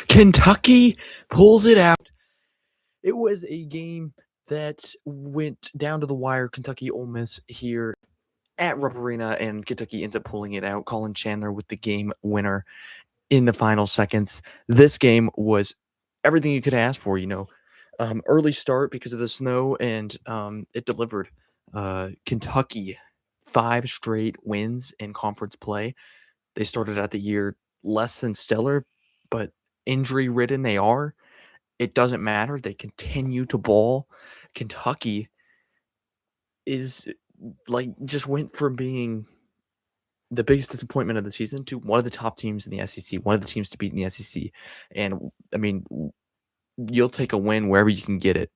Kentucky pulls it out. It was a game that went down to the wire. Kentucky Ole Miss here at Rupp Arena, and Kentucky ends up pulling it out. Colin Chandler with the game winner in the final seconds. This game was everything you could ask for. Early start because of the snow, and it delivered. Kentucky 5 straight wins in conference play. They started out the year less than stellar, but injury ridden they are. It doesn't matter. They continue to ball. Kentucky is just went from being the biggest disappointment of the season to one of the top teams in the SEC, one of the teams to beat in the SEC. And I mean, you'll take a win wherever you can get it.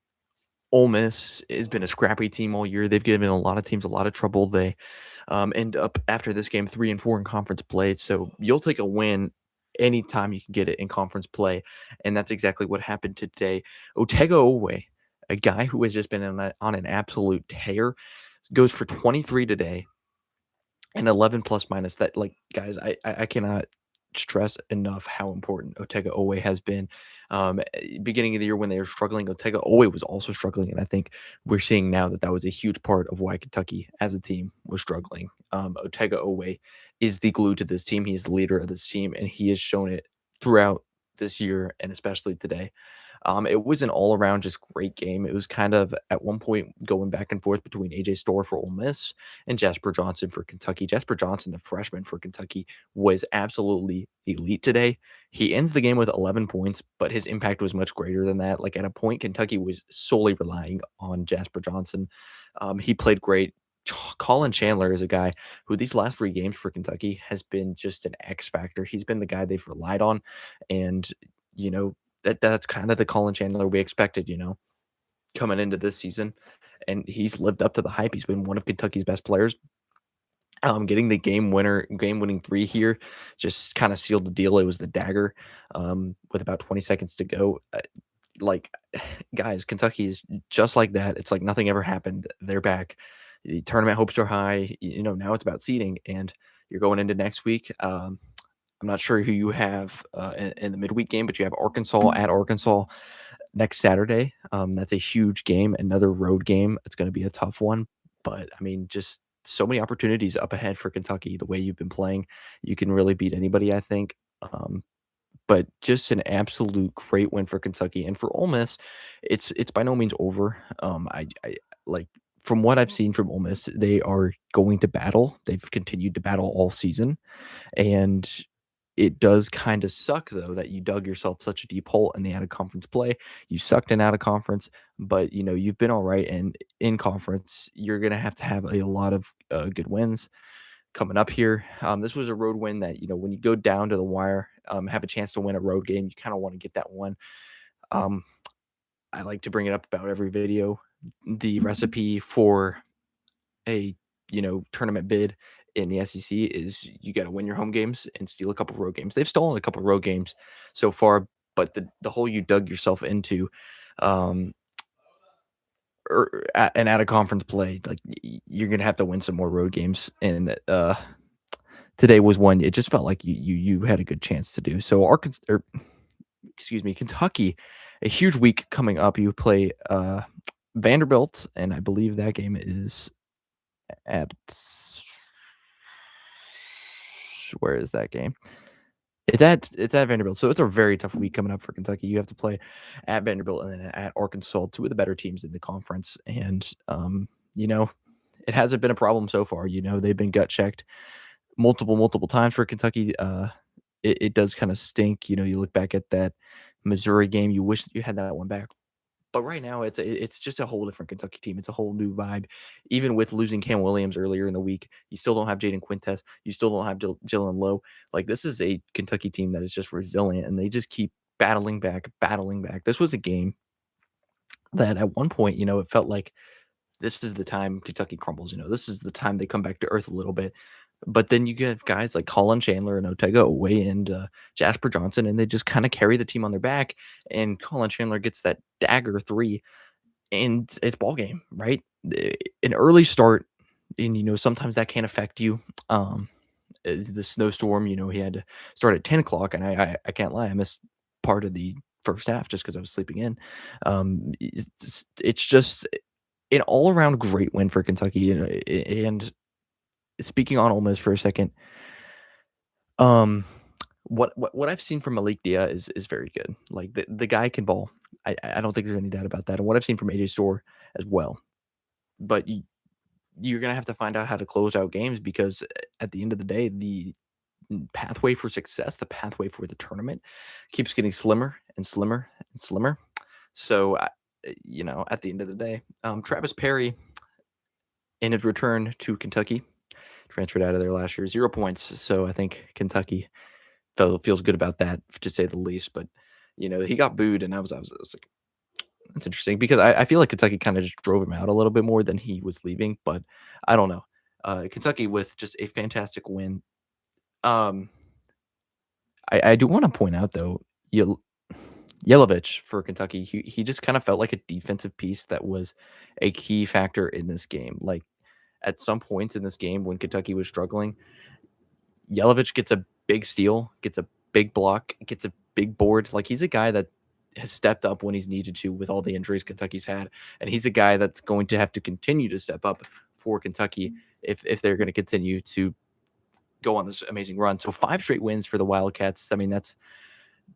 Ole Miss has been a scrappy team all year. They've given a lot of teams a lot of trouble. They end up after this game 3-4 in conference play. So you'll take a win anytime you can get it in conference play, and that's exactly what happened today. Otega Owe, a guy who has just been on an absolute tear, goes for 23 today and 11 plus minus. That, guys, I cannot stress enough how important Otega Owe has been. Beginning of the year when they were struggling, Otega Owe was also struggling, and I think we're seeing now that was a huge part of why Kentucky as a team was struggling. Otega Owe is the glue to this team. He is the leader of this team, and he has shown it throughout this year and especially today. It was an all-around just great game. It was kind of at one point going back and forth between AJ Storr for Ole Miss and Jasper Johnson for Kentucky. Jasper Johnson, the freshman for Kentucky, was absolutely elite today. He ends the game with 11 points, but his impact was much greater than that. Like, at a point, Kentucky was solely relying on Jasper Johnson. He played great. Colin Chandler is a guy who these last 3 games for Kentucky has been just an X factor. He's been the guy they've relied on, and that's kind of the Colin Chandler we expected, coming into this season, and he's lived up to the hype. He's been one of Kentucky's best players. Getting the game-winning 3 here just kind of sealed the deal. It was the dagger with about 20 seconds to go. Guys, Kentucky is just like that. It's like nothing ever happened. They're back. The tournament hopes are high. Now it's about seeding, and you're going into next week. I'm not sure who you have in the midweek game, but you have Arkansas at Arkansas next Saturday. That's a huge game, another road game. It's going to be a tough one, but I mean, just so many opportunities up ahead for Kentucky. The way you've been playing, you can really beat anybody, I think. But just an absolute great win for Kentucky, and for Ole Miss, it's by no means over. I like from what I've seen from Ole Miss, they are going to battle. They've continued to battle all season, and it does kind of suck, though, that you dug yourself such a deep hole in the out of conference play. You sucked in out of conference, but you've been all right. And in conference, you're gonna have to have a lot of good wins coming up here. This was a road win that when you go down to the wire, have a chance to win a road game, you kind of want to get that one. Um, I like to bring it up about every video. The recipe for a tournament bid in the SEC is you got to win your home games and steal a couple road games. They've stolen a couple road games so far, but the hole you dug yourself into, and out of conference play, like you're gonna have to win some more road games, and today was one. It just felt like you had a good chance to do so. Kentucky, a huge week coming up. You play Vanderbilt, and I believe that game is at where is that game? It's at Vanderbilt, so it's a very tough week coming up for Kentucky. You have to play at Vanderbilt and then at Arkansas, 2 of the better teams in the conference, and it hasn't been a problem so far. They've been gut checked multiple times for Kentucky. It does kind of stink. You look back at that Missouri game, you wish that you had that one back. But right now, it's just a whole different Kentucky team. It's a whole new vibe. Even with losing Cam Williams earlier in the week, you still don't have Jaden Quintes. You still don't have Jalen Lowe. Like, this is a Kentucky team that is just resilient, and they just keep battling back. This was a game that at one point, it felt like this is the time Kentucky crumbles. This is the time they come back to earth a little bit. But then you get guys like Colin Chandler and Otega Owe and Jasper Johnson, and they just kind of carry the team on their back. And Colin Chandler gets that dagger 3, and it's ball game, right? An early start, and sometimes that can affect you. The snowstorm, he had to start at 10 o'clock, and I can't lie, I missed part of the first half just because I was sleeping in. It's just an all around great win for Kentucky. And speaking on Ole Miss for a second, um, what I've seen from Malik Dia is very good. Like the guy can ball. I don't think there's any doubt about that. And what I've seen from AJ Store as well. But you're gonna have to find out how to close out games because at the end of the day, the pathway for success, the pathway for the tournament, keeps getting slimmer and slimmer and slimmer. So, at the end of the day, Travis Perry, in his return to Kentucky, transferred out of there last year, 0 points. So I think Kentucky feels good about that, to say the least. But he got booed, and I was like, that's interesting because I feel like Kentucky kind of just drove him out a little bit more than he was leaving. But I don't know. Kentucky with just a fantastic win. I do want to point out though, Yelovich for Kentucky, he just kind of felt like a defensive piece that was a key factor in this game. Like at some points in this game when Kentucky was struggling, Yelovich gets a big steal, gets a big block, gets a big board. Like he's a guy that has stepped up when he's needed to with all the injuries Kentucky's had, and he's a guy that's going to have to continue to step up for Kentucky if they're going to continue to go on this amazing run. So 5 straight wins for the Wildcats. I mean, that's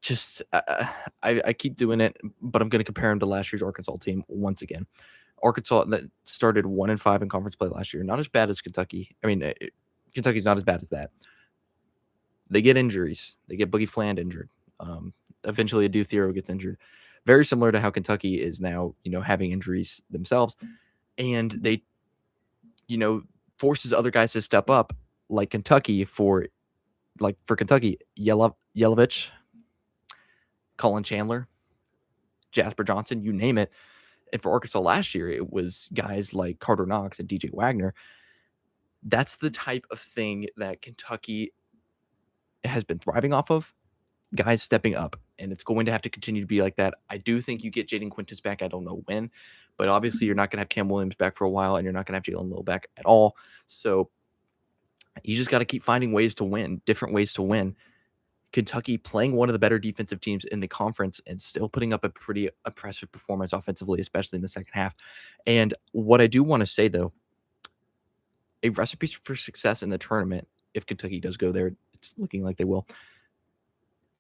just I keep doing it, but I'm going to compare him to last year's Arkansas team once again. Arkansas that started 1-5 in conference play last year, not as bad as Kentucky. I mean, Kentucky's not as bad as that. They get injuries. They get Boogie Fland injured. Eventually, Adu Thero gets injured. Very similar to how Kentucky is now, having injuries themselves, and they, forces other guys to step up, like Kentucky for Kentucky, Yelovich, Colin Chandler, Jasper Johnson, you name it. And for Arkansas last year, it was guys like Carter Knox and DJ Wagner. That's the type of thing that Kentucky has been thriving off of, guys stepping up. And it's going to have to continue to be like that. I do think you get Jaden Quintus back. I don't know when. But obviously, you're not going to have Cam Williams back for a while, and you're not going to have Jalen Little back at all. So you just got to keep finding ways to win, different ways to win. Kentucky playing one of the better defensive teams in the conference and still putting up a pretty impressive performance offensively, especially in the second half. And what I do want to say, though, a recipe for success in the tournament, if Kentucky does go there, it's looking like they will.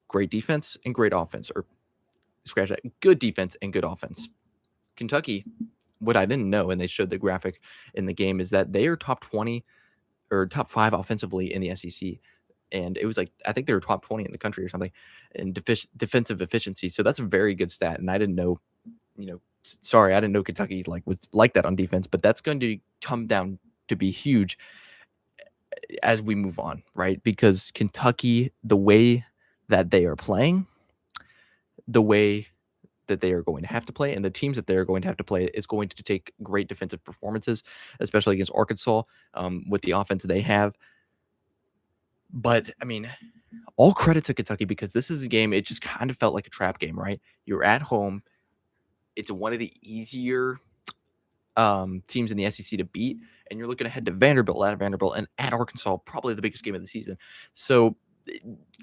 Great defense and great offense, or scratch that, good defense and good offense. Kentucky, what I didn't know, and they showed the graphic in the game, is that they are top 20 or top 5 offensively in the SEC. And it was like, I think they were top 20 in the country or something in defensive efficiency. So that's a very good stat. And I didn't know, I didn't know Kentucky was like that on defense, but that's going to come down to be huge as we move on, right? Because Kentucky, the way that they are playing, the way that they are going to have to play, and the teams that they are going to have to play is going to take great defensive performances, especially against Arkansas, with the offense they have. But, I mean, all credit to Kentucky because this is a game, it just kind of felt like a trap game, right? You're at home. It's one of the easier teams in the SEC to beat, and you're looking ahead to Vanderbilt, and at Arkansas, probably the biggest game of the season. So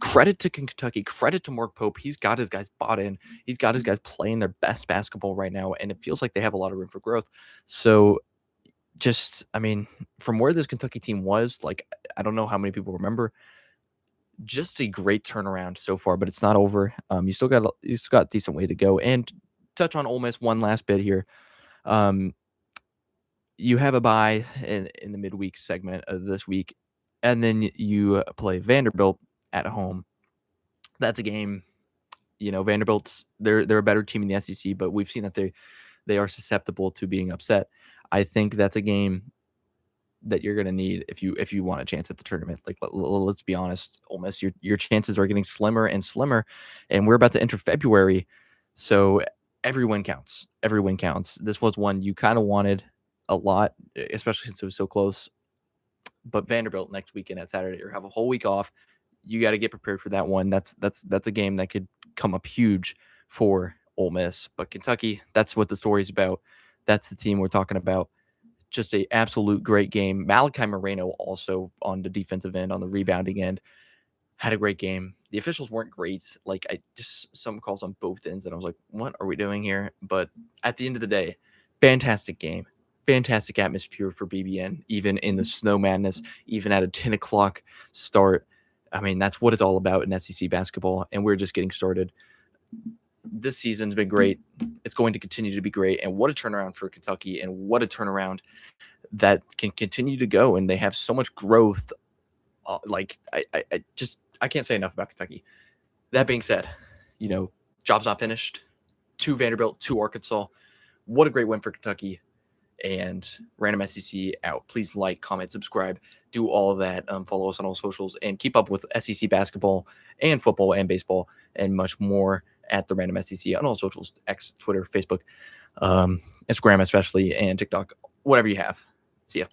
credit to Kentucky, credit to Mark Pope. He's got his guys bought in. He's got his guys playing their best basketball right now, and it feels like they have a lot of room for growth. So just, I mean, from where this Kentucky team was, I don't know how many people remember, just a great turnaround so far, but it's not over. You still got a decent way to go. And touch on Ole Miss one last bit here. You have a bye in the midweek segment of this week, and then you play Vanderbilt at home. That's a game. Vanderbilt's they're a better team in the SEC, but we've seen that they are susceptible to being upset. I think that's a game that you're going to need if you want a chance at the tournament. Let's be honest, Ole Miss, your chances are getting slimmer and slimmer, and we're about to enter February, so every win counts. Every win counts. This was one you kind of wanted a lot, especially since it was so close. But Vanderbilt next weekend at Saturday, or have a whole week off. You got to get prepared for that one. That's a game that could come up huge for Ole Miss. But Kentucky, that's what the story's about. That's the team we're talking about. Just a absolute great game. Malachi Moreno also on the defensive end, on the rebounding end, had a great game. The officials weren't great. Like, I just some calls on both ends, and I was like, "What are we doing here?" But at the end of the day, fantastic game, fantastic atmosphere for BBN, even in the snow madness, even at a 10 o'clock start. I mean, that's what it's all about in SEC basketball, and we're just getting started. This season's been great. It's going to continue to be great, and what a turnaround for Kentucky, and what a turnaround that can continue to go. And they have so much growth. Like, I can't say enough about Kentucky. That being said, job's not finished. To Vanderbilt, to Arkansas. What a great win for Kentucky. And Random SEC out. Please like, comment, subscribe, do all of that. Follow us on all socials and keep up with SEC basketball and football and baseball and much more at the Random SEC on all socials: X, Twitter, Facebook, Instagram especially, and TikTok. Whatever you have. See ya.